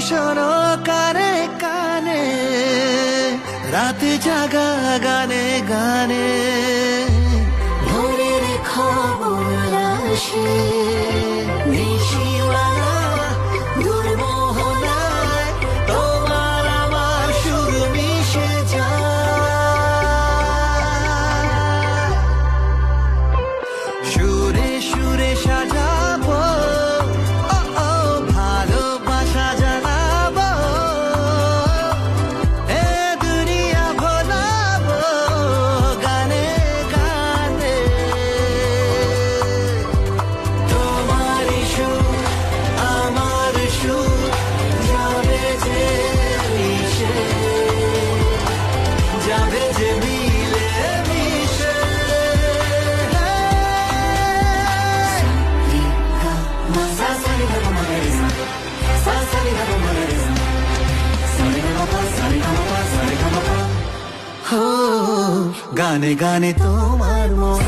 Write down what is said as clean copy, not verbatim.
শোনো কানে কানে, রাতে জাগা গানে গানে, ভোরের খবর আসে নিশিমালা দুর্মোহনায় তোমার আমার সুর মিশে যায়। সুরে সুরে সাজাবো ও ও ভালোবাসা জানাবো, এ দুনিয়া ভোলাবো গানে গানে। তোমার সুর আমার সুর যাবে যে মিশে, যাবে যে মিলে মিশে। সা সা রে গা মা রে সা, সা সা রে গা মা রে সা, সা রে গা মা পা, সা রে গা মা পা, সা রে গা মা পা। গানে গানে তোমার মন